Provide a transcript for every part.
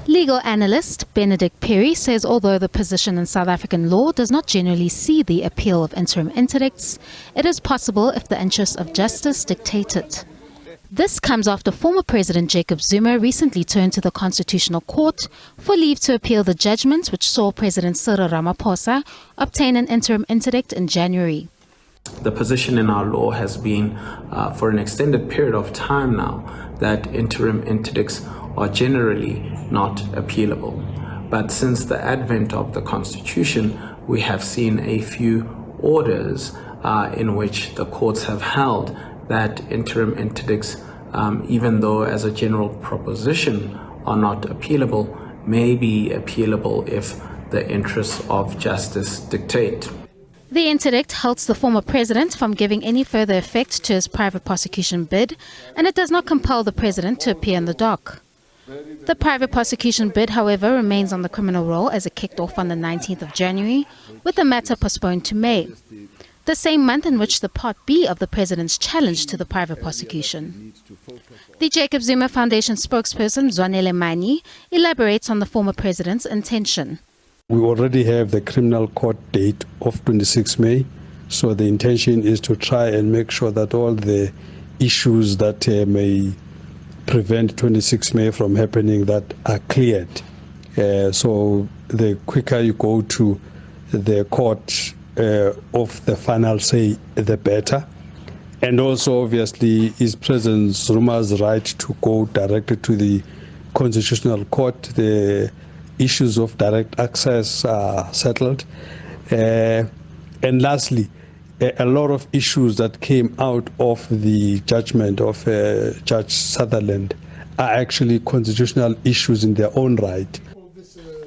Legal analyst Benedict Perry says although the position in South African law does not generally see the appeal of interim interdicts, it is possible if the interests of justice dictate it. This comes after former President Jacob Zuma recently turned to the Constitutional Court for leave to appeal the judgment which saw President Cyril Ramaphosa obtain an interim interdict in January. The position in our law has been for an extended period of time now that interim interdicts are generally not appealable. But since the advent of the Constitution, we have seen a few orders in which the courts have held that interim interdicts, even though as a general proposition are not appealable, may be appealable if the interests of justice dictate. The interdict halts the former president from giving any further effect to his private prosecution bid, and it does not compel the president to appear in the dock. The private prosecution bid, however, remains on the criminal roll as it kicked off on the 19th of January, with the matter postponed to May, the same month in which the Part B of the president's challenge to the private prosecution. The Jacob Zuma Foundation spokesperson, Zwanele Mani, elaborates on the former president's intention. We already have the criminal court date of 26 May, so the intention is to try and make sure that all the issues that may prevent 26 May from happening that are cleared. So the quicker you go to the court of the final say, the better. And also obviously is President Zuma's right to go directly to the Constitutional Court. The issues of direct access are settled. And lastly, a lot of issues that came out of the judgment of Judge Sutherland are actually constitutional issues in their own right.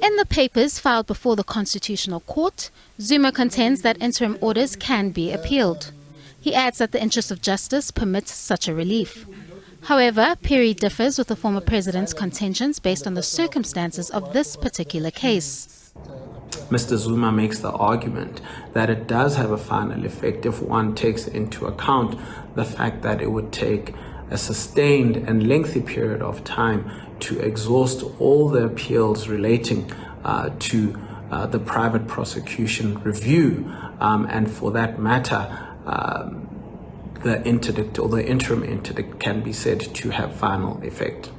In the papers filed before the Constitutional Court, Zuma contends that interim orders can be appealed. He adds that the interest of justice permits such a relief. However, Perry differs with the former president's contentions based on the circumstances of this particular case. Mr. Zuma makes the argument that it does have a final effect if one takes into account the fact that it would take a sustained and lengthy period of time to exhaust all the appeals relating to the private prosecution review, and for that matter, the interdict or the interim interdict can be said to have final effect.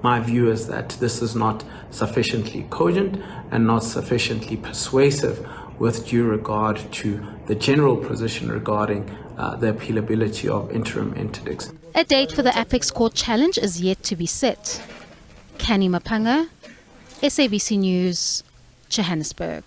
My view is that this is not sufficiently cogent and not sufficiently persuasive with due regard to the general position regarding the appealability of interim interdicts. A date for the Apex Court challenge is yet to be set. Kani Mapanga, SABC News, Johannesburg.